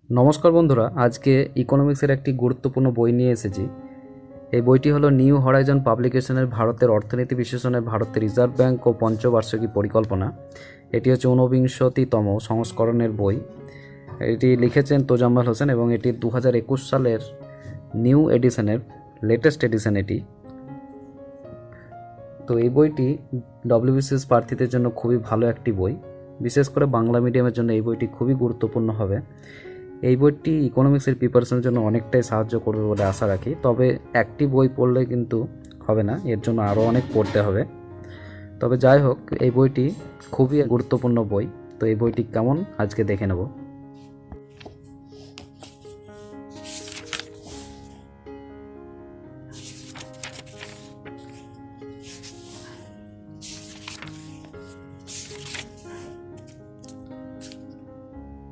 নমস্কার বন্ধুরা, আজকে ইকোনমিক্সের একটি গুরুত্বপূর্ণ বই নিয়ে এসেছি। এই বইটি হলো নিউ হরাইজন পাবলিকেশনের ভারতের অর্থনীতি বিশ্লেষণে ভারতের রিজার্ভ ব্যাঙ্ক ও পঞ্চবার্ষিকী পরিকল্পনা। এটি হচ্ছে ঊনবিংশতিতম সংস্করণের বই। এটি লিখেছেন তোজাম্মেল হোসেন এবং এটি 2021 সালের নিউ এডিশনের লেটেস্ট এডিশন এটি। তো এই বইটি ডব্লিউবিসিএস প্রার্থীদের জন্য খুবই ভালো একটি বই, বিশেষ করে বাংলা মিডিয়ামের জন্য এই বইটি খুবই গুরুত্বপূর্ণ হবে। এই বইটি ইকোনমিক্সের প্রিপারেশনের জন্য অনেকটাই সাহায্য করবে বলে আশা রাখি। তবে একটি বই পড়লে কিন্তু হবে না, এর জন্য আরও অনেক পড়তে হবে। তবে যাই হোক, এই বইটি খুবই গুরুত্বপূর্ণ বই। তো এই বইটি কেমন আজকে দেখে নেব।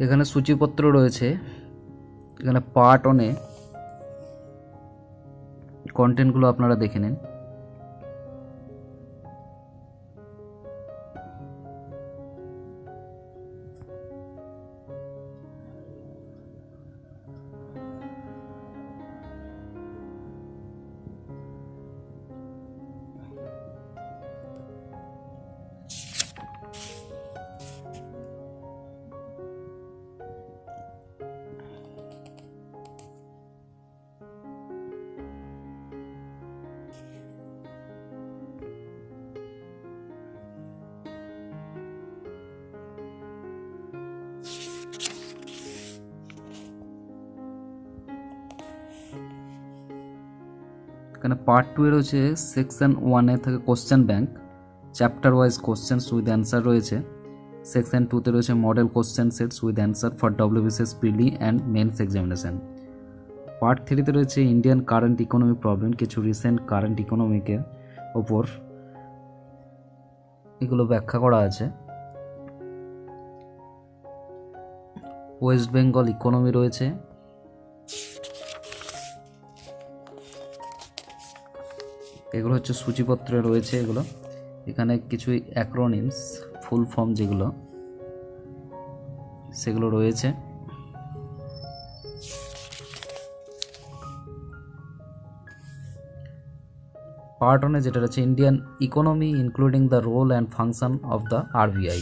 এখানে সূচিপত্র রয়েছে। এখানে পার্ট ওয়ানে কন্টেন্টগুলো আপনারা দেখে নিন। এখানে পার্ট 2 এ রয়েছে সেকশন 1 এ থেকে question bank, chapter wise questions with answer রয়েছে। সেকশন 2 তে রয়েছে model question sets with answer for WBCS prelim and mains examination. Part 3 তে রয়েছে ইন্ডিয়ান কারেন্ট ইকোনমি প্রবলেম, কিছু রিসেন্ট কারেন্ট ইকোনমিকের ওপর এগুলো ব্যাখ্যা করা আছে। ওয়েস্ট বেঙ্গল ইকোনমি রয়েছে। এগুলো হচ্ছে সূচিপত্রে রয়েছে এগুলো। এখানে কিছু অ্যাক্রোনিমস, ফুল ফর্ম যেগুলো সেগুলো রয়েছে। পার্ট ওয়ানে যেটা রয়েছে Indian economy including the role and function of the RBI.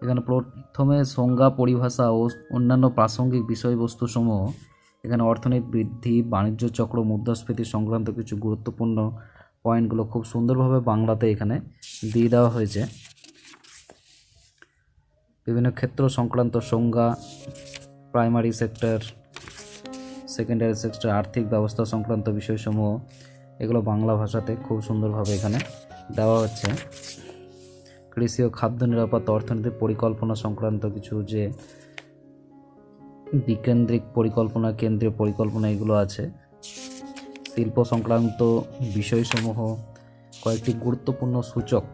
এখানে প্রথমে সংজ্ঞা, পরিভাষা ও অন্যান্য প্রাসঙ্গিক বিষয়বস্তু সমূহ। এখানে অর্থনীতি বৃদ্ধি, বাণিজ্য চক্র, মুদ্রাস্ফীতি সংক্রান্ত কিছু গুরুত্বপূর্ণ পয়েন্টগুলো খুব সুন্দরভাবে বাংলাতে এখানে দিয়ে দেওয়া হয়েছে। বিভিন্ন ক্ষেত্র সংক্রান্ত সংজ্ঞা, প্রাইমারি সেক্টর, সেকেন্ডারি সেক্টর, আর্থিক ব্যবস্থা সংক্রান্ত বিষয়সমূহ এগুলো বাংলা ভাষাতে খুব সুন্দরভাবে এখানে দেওয়া হচ্ছে। কৃষি ও খাদ্য নিরাপত্তা, অর্থনৈতিক পরিকল্পনা সংক্রান্ত কিছু যে বিকেন্দ্রিক পরিকল্পনা, কেন্দ্রীয় পরিকল্পনা এগুলো আছে। শিল্প সংক্রান্ত বিষয়সমূহ, কয়েকটি গুরুত্বপূর্ণ সূচক,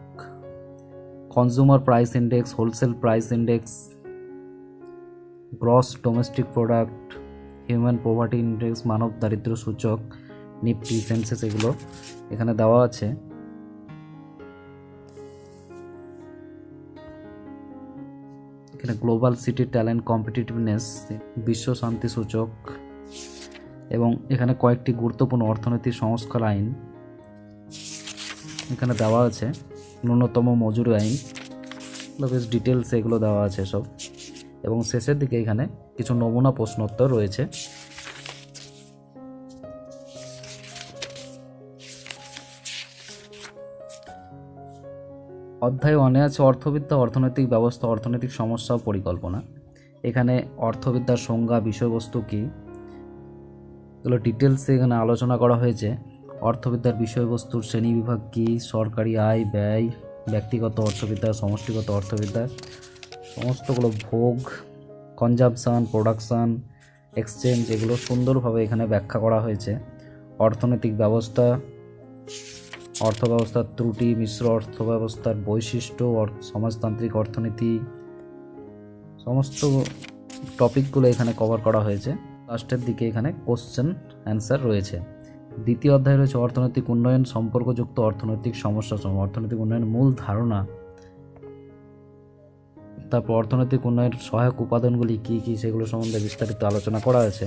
consumer price index, wholesale price index, gross domestic product, human poverty index, মানব দারিদ্র্য সূচক, নিফটি, সেন্সেস এগুলো এখানে দেওয়া আছে। এখানে গ্লোবাল সিটি ট্যালেন্ট কম্পিটিটিভনেস, বিশ্ব শান্তি সূচক এবং এখানে কয়েকটি গুরুত্বপূর্ণ অর্থনৈতিক সংস্কার আইন এখানে দেওয়া আছে। ন্যূনতম মজুরি আইন, বেশ ডিটেলস এগুলো দেওয়া আছে সব। এবং শেষের দিকে এখানে কিছু নমুনা প্রশ্নোত্তর রয়েছে। অধ্যায় 1 আছে অর্থবিদ্যা, অর্থনৈতিক ব্যবস্থা, অর্থনৈতিক সমস্যা ও পরিকল্পনা। এখানে অর্থবিদ্যার সংজ্ঞা, বিষয়বস্তু কী এগুলো ডিটেলসে এখানে আলোচনা করা হয়েছে। অর্থবিদ্যার বিষয়বস্তুর শ্রেণীবিভাগ কী, সরকারি আয় ব্যয়, ব্যক্তিগত অর্থবিদ্যা, সমষ্টিগত অর্থবিদ্যা, সমস্তগুলো ভোগ, কনজাম্পশান, প্রোডাকশান, এক্সচেঞ্জ এগুলো সুন্দরভাবে এখানে ব্যাখ্যা করা হয়েছে। অর্থনৈতিক ব্যবস্থা, অর্থব্যবস্থার ত্রুটি, মিশ্র অর্থব্যবস্থার বৈশিষ্ট্য, সমাজতান্ত্রিক অর্থনীতি, সমস্ত টপিকগুলো এখানে কভার করা হয়েছে। লাস্টের দিকে এখানে কোশ্চেন অ্যান্সার রয়েছে। দ্বিতীয় অধ্যায় রয়েছে অর্থনৈতিক উন্নয়ন, সম্পর্কযুক্ত অর্থনৈতিক সমস্যা সমূহ, অর্থনৈতিক উন্নয়নের মূল ধারণা তারপর অর্থনৈতিক উন্নয়নের সহায়ক উপাদানগুলি কী কী সেগুলো সম্বন্ধে বিস্তারিত আলোচনা করা হয়েছে।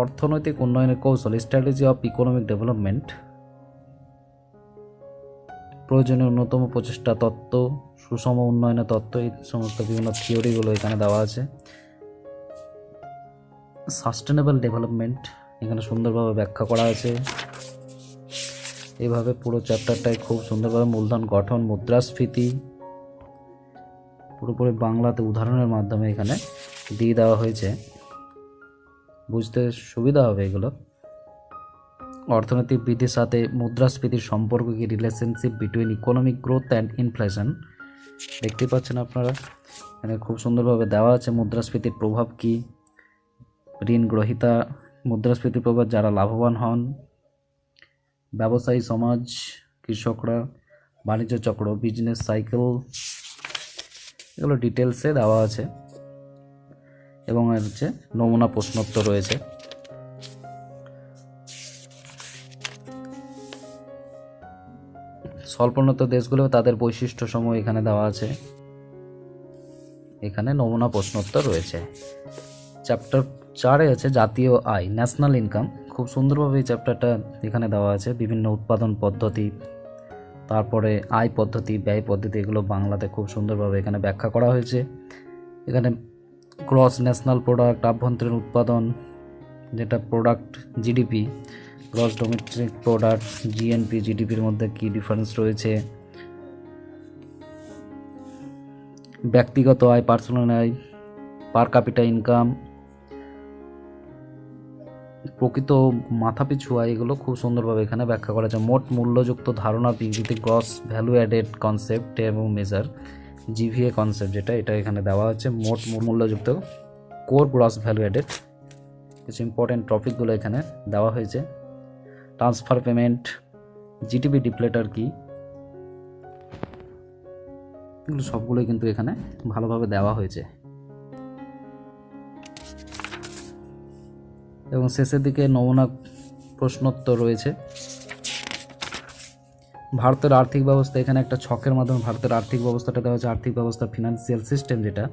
অর্থনৈতিক উন্নয়নের কৌশল, স্ট্র্যাটেজি অফ ইকোনমিক ডেভেলপমেন্ট, প্রয়োজনীয় অন্যতম প্রচেষ্টা তত্ত্ব, সুষম উন্নয়নের তত্ত্ব, এই সমস্ত বিভিন্ন থিওরিগুলো এখানে দেওয়া আছে। সাস্টেনেবল ডেভেলপমেন্ট এখানে সুন্দরভাবে ব্যাখ্যা করা আছে। এইভাবে পুরো চ্যাপ্টারটাই খুব সুন্দরভাবে মূলধন গঠন, মুদ্রাস্ফীতি পুরোপুরি বাংলাতে উদাহরণের মাধ্যমে এখানে দিয়ে দেওয়া হয়েছে, বুঝতে সুবিধা হবে এগুলো। অর্থনৈতিক বৃদ্ধির সাথে মুদ্রাস্ফীতির সম্পর্ক কি, relationship between economic growth and inflation, দেখতে পাচ্ছেন আপনারা এখানে খুব সুন্দরভাবে দেওয়া আছে। মুদ্রাস্ফীতির প্রভাব কি, ঋণ গ্রহীতা, মুদ্রাস্ফীতির প্রভাব যারা লাভবান হন, ব্যবসায়ী সমাজ, কৃষকরা, বাণিজ্য চক্র, বিজনেস সাইকেল, এগুলো ডিটেলসে দেওয়া আছে এবং এর হচ্ছে নমুনা প্রশ্নোত্তর রয়েছে। স্বল্পোন্নত দেশগুলো তাদের বৈশিষ্ট্য সমূহ এখানে দেওয়া আছে। এখানে নমুনা প্রশ্নোত্তর রয়েছে। চ্যাপ্টার 4-এ আছে জাতীয় আয়, ন্যাশনাল ইনকাম। খুব সুন্দরভাবে এই চ্যাপ্টারটা এখানে দেওয়া আছে। বিভিন্ন উৎপাদন পদ্ধতি, তারপরে আয় পদ্ধতি, ব্যয় পদ্ধতি, এগুলো বাংলাতে খুব সুন্দরভাবে এখানে ব্যাখ্যা করা হয়েছে। এখানে গ্রস ন্যাশনাল প্রোডাক্ট, আভ্যন্তরীণ উৎপাদন যেটা product, GDP, gross domestic product, GNP, জিডিপির মধ্যে কী ডিফারেন্স রয়েছে, ব্যক্তিগত আয়, পার্সোনাল আয়, পার ক্যাপিটা ইনকাম, প্রকৃত মাথাপিছু আয়, এগুলো খুব সুন্দরভাবে এখানে ব্যাখ্যা করা আছে। মোট মূল্যযুক্ত ধারণা বিবৃতি, গ্রস ভ্যালু অ্যাডেড কনসেপ্ট এবং মেজার, জিভিএ কনসেপ্ট যেটা, এটা এখানে দেওয়া আছে। মোট মূল্যযুক্ত, কোর গ্রস ভ্যালু অ্যাডেড, কিছু ইম্পর্টেন্ট টপিকগুলো এখানে দেওয়া হয়েছে। ট্রান্সফার পেমেন্ট, জিটিপি ডিপ্লেটার কি, এগুলো সবগুলোই কিন্তু এখানে ভালোভাবে দেওয়া হয়েছে। এবং শেষের দিকে নমুনা প্রশ্নোত্তর রয়েছে। ভারতের আর্থিক ব্যবস্থা, এখানে একটা ছকের মাধ্যমে ভারতের আর্থিক ব্যবস্থাটা দেওয়া হচ্ছে। আর্থিক ব্যবস্থা, ফিনান্সিয়াল সিস্টেম যেটা,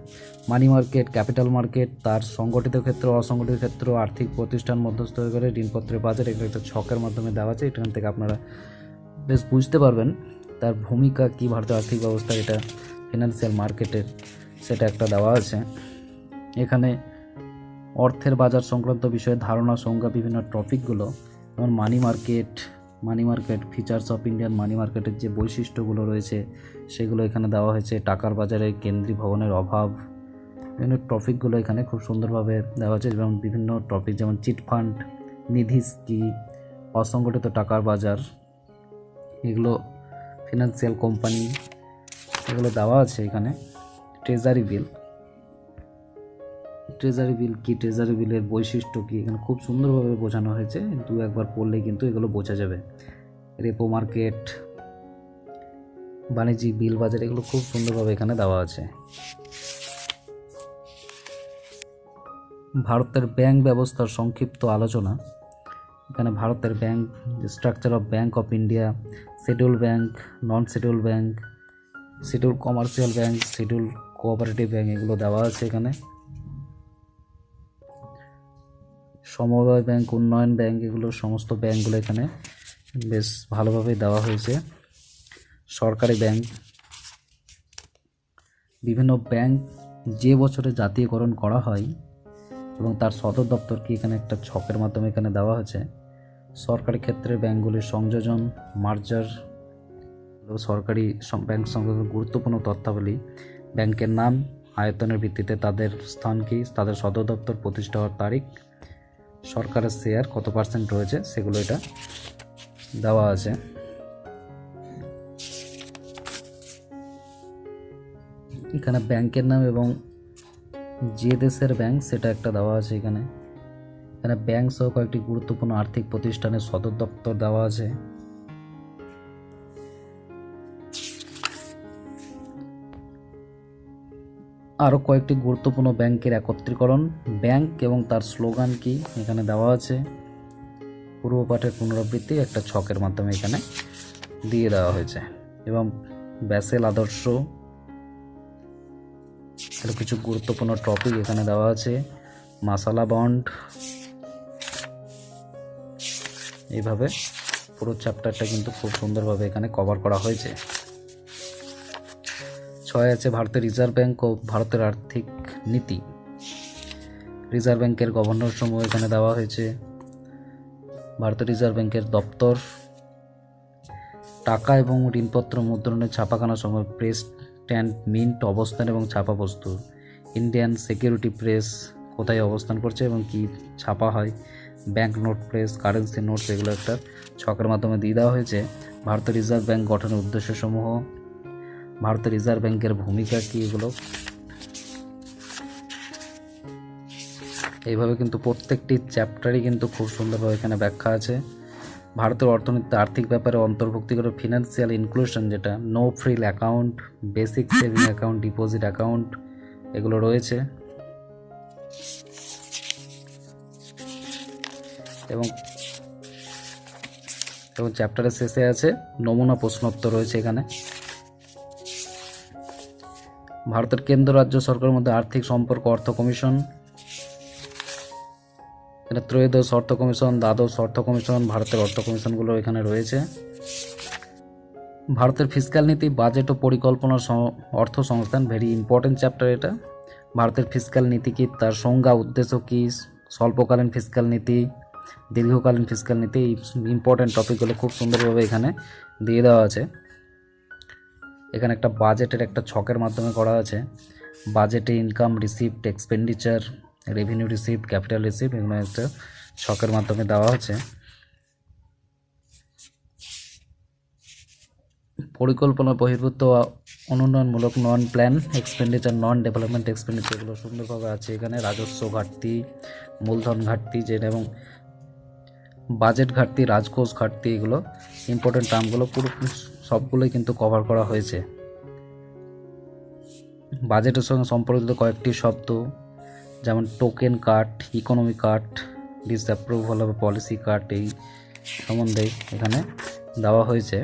মানি মার্কেট, ক্যাপিটাল মার্কেট, তার সংগঠিত ক্ষেত্র, অসংগঠিত ক্ষেত্র, আর্থিক প্রতিষ্ঠান মধ্যস্থ করে ঋণপত্রের বাজার, এগুলো একটা ছকের মাধ্যমে দেওয়া আছে। এখান থেকে আপনারা বেশ বুঝতে পারবেন তার ভূমিকা কি ভারতের আর্থিক ব্যবস্থা, এটা ফিনান্সিয়াল মার্কেটের, সেটা একটা দেওয়া আছে। এখানে অর্থের বাজার সংক্রান্ত বিষয়ে ধারণা, সংজ্ঞা, বিভিন্ন টপিকগুলো, যেমন money market, features of Indian money মার্কেটের যে বৈশিষ্ট্যগুলো রয়েছে সেগুলো এখানে দেওয়া হয়েছে। টাকার বাজারে কেন্দ্রীভবনের অভাব, বিভিন্ন টপিকগুলো এখানে খুব সুন্দরভাবে দেওয়া হয়েছে। যেমন বিভিন্ন টপিক, যেমন চিট ফান্ড, নিধি কি, অসংগঠিত টাকার বাজার, এগুলো ফিনান্সিয়াল কোম্পানি, এগুলো দেওয়া আছে এখানে। ট্রেজারি বিল কি, ট্রেজারি বিলের বৈশিষ্ট্য কি, এখানে খুব সুন্দরভাবে বোঝানো হয়েছে। একবার পড়লেই কিন্তু এগুলো বোঝা যাবে। রেপো মার্কেট, বাণিজ্যিক বিল বাজার, এগুলো খুব সুন্দরভাবে এখানে দেওয়া আছে। ভারতের ব্যাংক ব্যবস্থার সংক্ষিপ্ত আলোচনা, এখানে ভারতের bank, structure of bank of India, schedule bank, non schedule bank, schedule commercial bank, schedule cooperative bank, এগুলো দেওয়া আছে এখানে। সমবায় ব্যাংক, উন্নয়ন ব্যাংক, এগুলো সমস্ত ব্যাংকগুলো এখানে বেশ ভালোভাবেই দেওয়া হয়েছে। সরকারি ব্যাংক, বিভিন্ন ব্যাংক যে বছরে জাতীয়করণ করা হয় এবং তার সদর দপ্তর কি, এখানে একটা ছকের মাধ্যমে এখানে দেওয়া হয়েছে। সরকারি ক্ষেত্রে ব্যাংকগুলির সংযোজন, মার্জার, সরকারি ব্যাংক সংক্রান্ত গুরুত্বপূর্ণ তথ্যাবলী, ব্যাংকের নাম, আয়তনের ভিত্তিতে তাদের স্থান কি, তাদের সদর দপ্তর, প্রতিষ্ঠা হওয়ার তারিখ, সরকারের শেয়ার কত % রয়েছে, সেগুলো এটা দেওয়া আছে। এখানে ব্যাংকের নাম এবং যে দেশের ব্যাংক সেটা একটা দেওয়া আছে এখানে। এখানে ব্যাংক সহ কয়েকটি গুরুত্বপূর্ণ আর্থিক প্রতিষ্ঠানের সদর দপ্তর দেওয়া আছে। আরও কয়েকটি গুরুত্বপূর্ণ ব্যাংকের একত্রীকরণ, ব্যাংক এবং তার স্লোগান কি, এখানে দেওয়া আছে। পূর্বপাঠের পুনরাবৃত্তি একটা ছকের মাধ্যমে এখানে দিয়ে দেওয়া হয়েছে। এবং ব্যাসেল আদর্শ, আরও কিছু গুরুত্বপূর্ণ টপিক এখানে দেওয়া আছে। মাসালা বন্ড, এইভাবে পুরো চ্যাপ্টারটা কিন্তু খুব সুন্দরভাবে এখানে কভার করা হয়েছে। 6 আছে ভারতের রিজার্ভ ব্যাঙ্ক ও ভারতের আর্থিক নীতি। রিজার্ভ ব্যাঙ্কের গভর্নর সমূহ এখানে দেওয়া হয়েছে। ভারতের রিজার্ভ ব্যাঙ্কের দপ্তর, টাকা এবং ঋণপত্র মুদ্রণের ছাপাখানা সময় প্রেস স্ট্যান্ড মিন্ট অবস্থান এবং ছাপা বস্তু। ইন্ডিয়ান সিকিউরিটি প্রেস কোথায় অবস্থান করছে এবং কি ছাপা হয়। Bank note press, currency notes, এগুলো একটা ছকের মাধ্যমে দিয়ে দেওয়া হয়েছে। ভারতের রিজার্ভ ব্যাঙ্ক গঠনের উদ্দেশ্য সমূহ, ভারতের রিজার্ভ ব্যাঙ্কের ভূমিকা কী, এগুলো এইভাবে কিন্তু প্রত্যেকটি চ্যাপ্টারই কিন্তু খুব সুন্দরভাবে এখানে ব্যাখ্যা আছে। ভারতের অর্থনীতিতে আর্থিক ব্যাপারে অন্তর্ভুক্তি করে ফিনান্সিয়াল ইনক্লুশন, যেটা no frill account, basic saving account, deposit account, এগুলো রয়েছে। এবং চ্যাপ্টারের শেষে আছে নমুনা প্রশ্নোত্তর রয়েছে এখানে। ভারতের কেন্দ্র রাজ্য সরকারের মধ্যে আর্থিক সম্পর্ক, অর্থ কমিশন, এটা ত্রয়োদশ অর্থ কমিশন, দ্বাদশ অর্থ কমিশন, ভারতের অর্থ কমিশনগুলো এখানে রয়েছে। ভারতের ফিসক্যাল নীতি, বাজেট ও পরিকল্পনা, অর্থ সংস্থান, ভেরি ইম্পর্টেন্ট চ্যাপ্টার এটা। ভারতের ফিসক্যাল নীতি কি, তার সংজ্ঞা, উদ্দেশ্য কি, স্বল্পকালীন ফিসক্যাল নীতি, দীর্ঘকালীন ফিসক্যাল নীতি, এই ইম্পর্টেন্ট টপিকগুলো খুব সুন্দরভাবে এখানে দিয়ে দেওয়া আছে। এখানে একটা বাজেটের একটা ছকের মাধ্যমে করা আছে। বাজেটে income, receipt, expenditure, revenue receipt, capital receipt, এগুলো একটা ছকের মাধ্যমে দেওয়া হচ্ছে। পরিকল্পনা বহির্ভূত অনুন্নয়নমূলক, নন প্ল্যান এক্সপেন্ডিচার, নন ডেভেলপমেন্ট এক্সপেন্ডিচার, এগুলো সুন্দরভাবে আছে এখানে। রাজস্ব ঘাটতি, মূলধন ঘাটতি, যেটা এবং বাজেট ঘাটতি, রাজকোষ ঘাটতি, এগুলো ইম্পর্টেন্ট টার্মগুলো পুরো সবগুলোই কিন্তু কভার করা হয়েছে। বাজেটের সঙ্গে সম্পর্কিত কয়েকটি শব্দ, যেমন token cut, economy cut, disapproval of policy cut, এই সম্বন্ধে এখানে দেওয়া হয়েছে।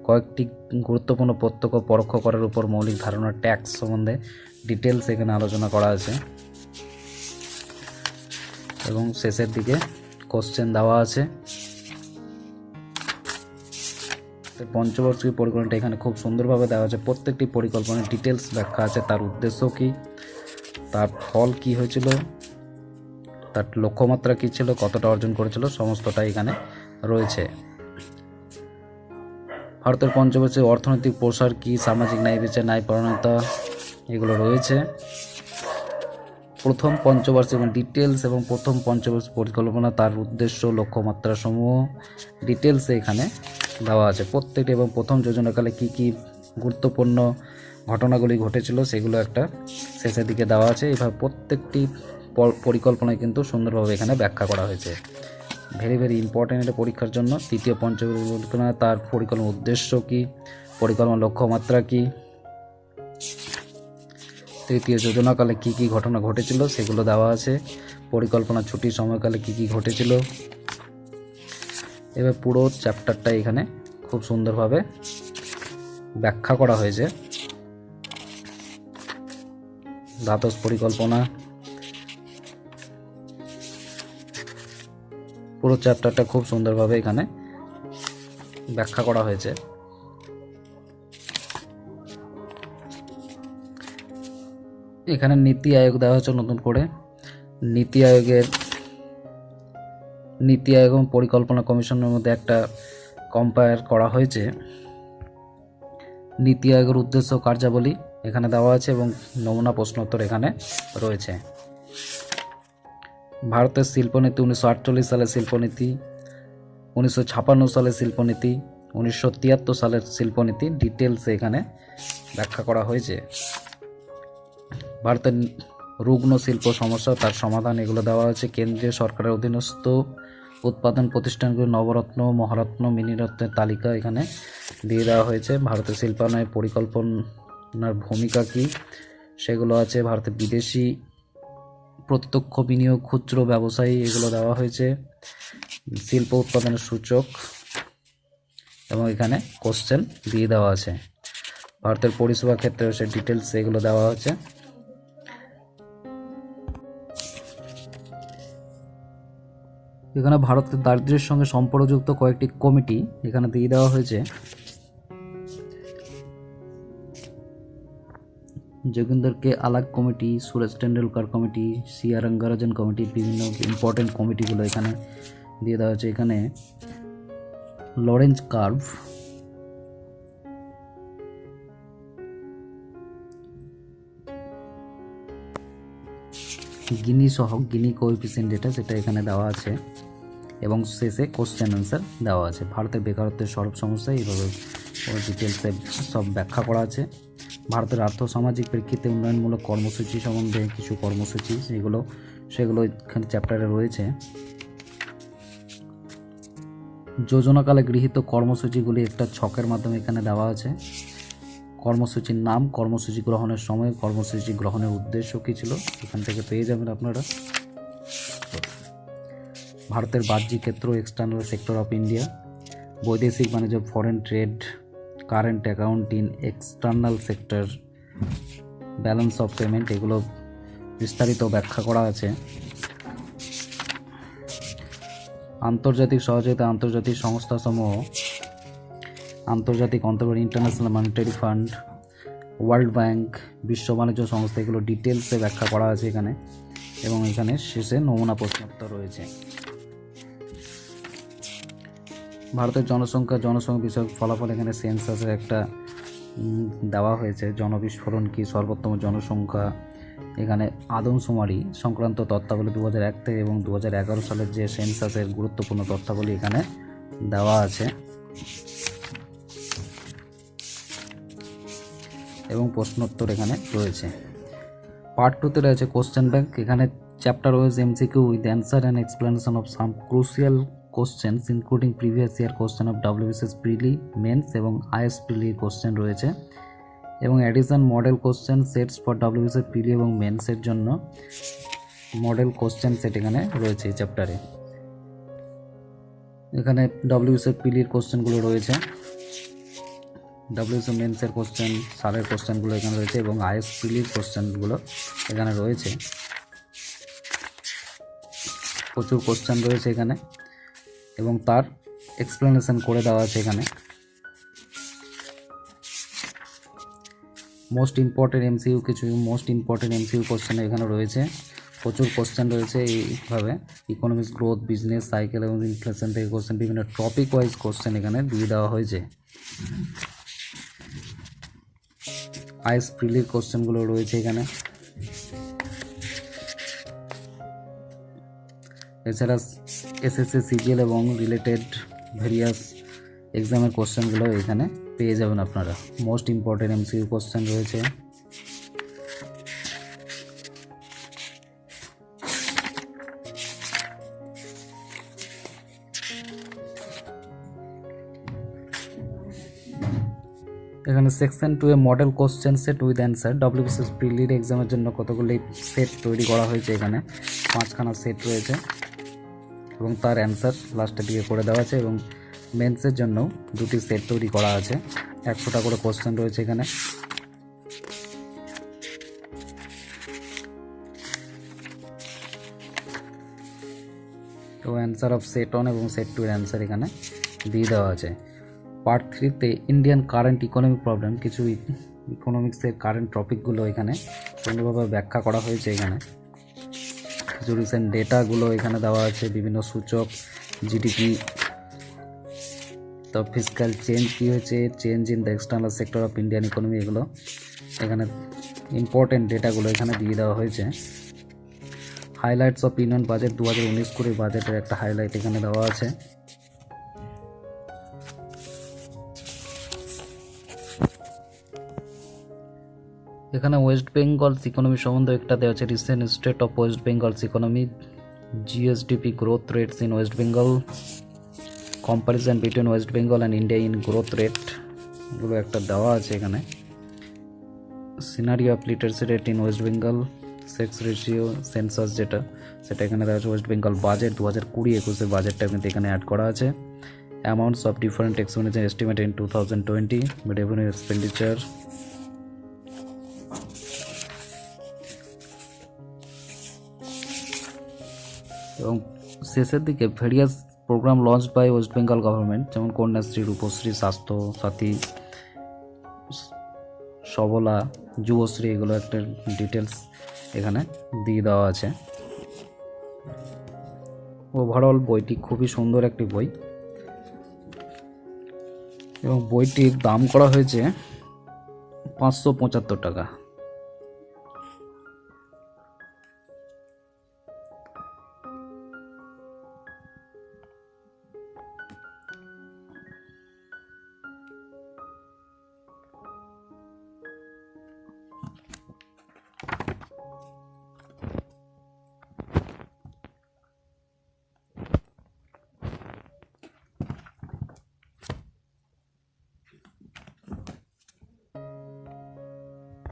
কয়েকটি গুরুত্বপূর্ণ প্রত্যক্ষ পরোক্ষ করের উপর মৌলিক ধারণা, ট্যাক্স সম্বন্ধে ডিটেলস এখানে আলোচনা করা আছে। এবং শেষের দিকে কোশ্চেন দেওয়া আছে। পঞ্চবার্ষিক পরিকল্পনাটা এখানে খুব সুন্দরভাবে দেওয়া আছে। প্রত্যেকটি পরিকল্পনার ডিটেলস ব্যাখ্যা আছে, তার উদ্দেশ্য কী, তার ফল কি হয়েছিল, তার লক্ষ্যমাত্রা কী ছিল, কতটা অর্জন করেছিল, সমস্তটাই এখানে রয়েছে। ভারতের পঞ্চবার্ষিক অর্থনৈতিক প্রসার কি, সামাজিক ন্যায় বিচার, ন্যায়পরায়ণতা, এগুলো রয়েছে। প্রথম পঞ্চবার্ষিক ডিটেলস এবং প্রথম পঞ্চবার্ষিক পরিকল্পনা, তার উদ্দেশ্য, লক্ষ্যমাত্রা সমূহ ডিটেলসে এখানে দেওয়া আছে। প্রত্যেকটি এবং প্রথম যোজনাকালে কি কি গুরুত্বপূর্ণ ঘটনাগুলি ঘটেছিল সেগুলো একটা শেষের দিকে দেওয়া আছে। এইভাবে প্রত্যেকটি পরিকল্পনায় কিন্তু সুন্দরভাবে এখানে ব্যাখ্যা করা হয়েছে। ভেরি ভেরি ইম্পর্টেন্ট এটা পরীক্ষার জন্য। তৃতীয় পরিকল্পনা, তার পরিকল্পনার উদ্দেশ্য কি, পরিকল্পনার লক্ষ্যমাত্রা কি, তৃতীয় যোজনাকালে কি কি ঘটনা ঘটেছিল সেগুলো দেওয়া আছে। পরিকল্পনা ছুটির সময়কালে কি কি ঘটেছিল। এবার পুরো চ্যাপ্টারটা এখানে খুব সুন্দরভাবে ব্যাখ্যা করা হয়েছে। দ্বাদশ পরিকল্পনা, পুরো চ্যাপ্টারটা খুব সুন্দরভাবে এখানে ব্যাখ্যা করা হয়েছে। এখানে নীতি আয়োগ দেওয়া হয়েছে নতুন করে। নীতি আয়োগ এবং পরিকল্পনা কমিশনের মধ্যে একটা কম্পেয়ার করা হয়েছে। নীতি আয়োগের উদ্দেশ্য, কার্যাবলী এখানে দেওয়া আছে এবং নমুনা প্রশ্নোত্তর এখানে রয়েছে। ভারতের শিল্পনীতি, 1948 সালের শিল্পনীতি, 1956 সালের শিল্পনীতি, 1973 সালের শিল্পনীতি, ডিটেলস এখানে ব্যাখ্যা করা হয়েছে। ভারতের রুগ্ন শিল্প সমস্যা, তার সমাধান, এগুলো দেওয়া হয়েছে। কেন্দ্রীয় সরকারের অধীনস্থ উৎপাদন প্রতিষ্ঠানগুলি, নবরত্ন, মহারত্ন, মিনিরত্নের তালিকা এখানে দিয়ে দেওয়া হয়েছে। ভারতের শিল্পায়নের পরিকল্পনার ভূমিকা কী সেগুলো আছে। ভারতের বিদেশি প্রত্যক্ষ বিনিয়োগ, খুচরো ব্যবসায়ী, এগুলো দেওয়া হয়েছে। শিল্প উৎপাদনের সূচক এবং এখানে কোশ্চেন দিয়ে দেওয়া আছে। ভারতের পরিষেবা ক্ষেত্রে সে ডিটেলস এগুলো দেওয়া হচ্ছে। এখানে ভারতের দারিদ্র্যের সঙ্গে সম্পর্কযুক্ত কয়েকটি কমিটি এখানে দিয়ে দেওয়া হয়েছে। जोगिंदर के अलग committee, Suresh Tendulkar committee, C R Rangarajan committee, विभिन्न इम्पोर्टेंट कमिटीगुलो एखाने दिए देওয়া আছে। এখানে লরেঞ্জ কার্ভ, গিনি সহগ, গিনি কোএফিসিয়েন্ট যেটা সেটা এখানে দেওয়া আছে এবং শেষে কোশ্চেন অ্যান্সার দেওয়া আছে। ভারতের বেকারত্বের সরব সমস্যা এইভাবে ডিটেলসে সব ব্যাখ্যা করা আছে। ভারতের আর্থসামাজিক প্রেক্ষিতে উন্নয়নমূলক কর্মসূচি সম্বন্ধে কিছু কর্মসূচি সেগুলো এখানে চ্যাপ্টারে রয়েছে। যোজনাকালে গৃহীত কর্মসূচিগুলি একটা ছকের মাধ্যমে এখানে দেওয়া আছে। কর্মসূচির নাম, কর্মসূচি গ্রহণের সময়, কর্মসূচি গ্রহণের উদ্দেশ্য কী ছিল এখান থেকে পেয়ে যাবেন আপনারা। ভারতের বাহ্যিক ক্ষেত্র, এক্সটার্নাল সেক্টর অফ ইন্ডিয়া, বৈদেশিক বাণিজ্য, foreign trade, current account in external sector, balance of payment, এগুলো বিস্তারিত ব্যাখ্যা করা আছে। আন্তর্জাতিক সহযোগিতা, আন্তর্জাতিক সংস্থাসমূহ, আন্তর্জাতিক অন্তর্ভুক্ত, international monetary fund, world bank, বিশ্ব বাণিজ্য সংস্থা, এগুলো ডিটেলসে ব্যাখ্যা করা আছে এখানে এবং এখানে শেষে নমুনা প্রশ্নোত্তর রয়েছে। ভারতের জনসংখ্যা বিষয়ক ফলাফল এখানে সেন্সাসের একটা দেওয়া হয়েছে। জনবিস্ফোরণ কি, সর্বোত্তম জনসংখ্যা, এখানে আদমশুমারি সংক্রান্ত তথ্যাবলী 2001 থেকে এবং 2011 সালের যে সেন্সাসের গুরুত্বপূর্ণ তথ্যাবলী এখানে দেওয়া আছে এবং প্রশ্নোত্তর এখানে রয়েছে। পার্ট 2তে রয়েছে কোশ্চেন ব্যাংক। এখানে chapter wise MCQ with answer and explanation of some crucial questions including previous year question of WBCS prelim, mains এবং IS প্রিলি কোশ্চেন রয়েছে এবং addition model question sets for WBCS prelim এবং মেন্সের জন্য model question set এখানে রয়েছে এই চ্যাপ্টারে। এখানে WBCS প্রিলির কোশ্চেনগুলো রয়েছে, WBCS মেন্সের কোশ্চেন, সারের কোশ্চেনগুলো এখানে রয়েছে এবং IS প্রিলির কোশ্চেনগুলো এখানে রয়েছে। প্রচুর কোশ্চেন রয়েছে এখানে এবং তার এক্সপ্লেনেশন করে দেওয়া আছে এখানে। মোস্ট ইম্পর্টেন্ট এমসিকিউ কোশ্চেন এখানে রয়েছে। প্রচুর কোশ্চেন রয়েছে এইভাবে ইকোনমিক্স, গ্রোথ, বিজনেস সাইকেল এবং ইনফ্লেশন থেকে কোশ্চেন, বিভিন্ন টপিক ওয়াইজ কোশ্চেন এখানে দিয়ে দেওয়া হয়েছে। IS প্রিলির কোশ্চেনগুলো রয়েছে এখানে। এছাড়া SSC, CGL এবং রিলেটেড ভেরিয়াস এক্সামের কোশ্চেনগুলো এখানে পেয়ে যাবেন আপনারা। মোস্ট ইম্পর্টেন্ট এমসিকিউ কোশ্চেন রয়েছে। এখানে section 2 A model question set with answer, WBCS প্রিলির এক্সামের জন্য কতগুলি সেট তৈরি করা হয়েছে। এখানে 5খানা সেট রয়েছে এবং তার অ্যান্সার লাস্টের দিকে করে দেওয়া আছে এবং মেন্সের জন্য 2টি সেট তৈরি করা আছে। 100টা করে কোশ্চেন রয়েছে এখানে। তো অ্যান্সার অফ সেট 1 এবং সেট 2 এর অ্যান্সার এখানে দিয়ে দেওয়া আছে। পার্ট 3তে ইন্ডিয়ান কারেন্ট ইকোনমিক প্রবলেম, কিছু ইকোনমিক্সের কারেন্ট টপিকগুলো এখানে সুন্দরভাবে ব্যাখ্যা করা হয়েছে। এখানে কিছু রিসেন্ট ডেটাগুলো এখানে দেওয়া আছে, বিভিন্ন সূচক, জিডিপি, তো ফিসক্যাল চেঞ্জ কী হয়েছে, change in the external sector of Indian economy, এগুলো এখানে ইম্পর্টেন্ট ডেটাগুলো এখানে দিয়ে দেওয়া হয়েছে। হাইলাইটস অফ ইউনিয়ন বাজেট 2019-20 বাজেটের একটা হাইলাইট এখানে দেওয়া আছে। এখানে ওয়েস্ট বেঙ্গলস ইকোনমি সম্বন্ধে একটা দেওয়া আছে। Recent state of West Bengal's economy, GSDP growth rates in West Bengal, comparison between West Bengal and India in growth rate, এগুলো একটা দেওয়া আছে এখানে। Scenario of literacy rate in West Bengal, sex ratio, census সেটা এখানে দেওয়া আছে। ওয়েস্ট বেঙ্গল বাজেট 2020-21 বাজেটটা কিন্তু এখানে অ্যাড করা আছে amounts of different expenditure estimate in 2020, revenue expenditure, এবং শেষের দিকে various program launch by West Bengal government, যেমন কন্যাশ্রী, রূপশ্রী, স্বাস্থ্য সাথী, সবলা, যুবশ্রী, এগুলো একটা ডিটেলস এখানে দিয়ে দেওয়া আছে। ওভারঅল বইটি খুবই সুন্দর একটি বই এবং বইটির দাম করা হয়েছে 575 টাকা।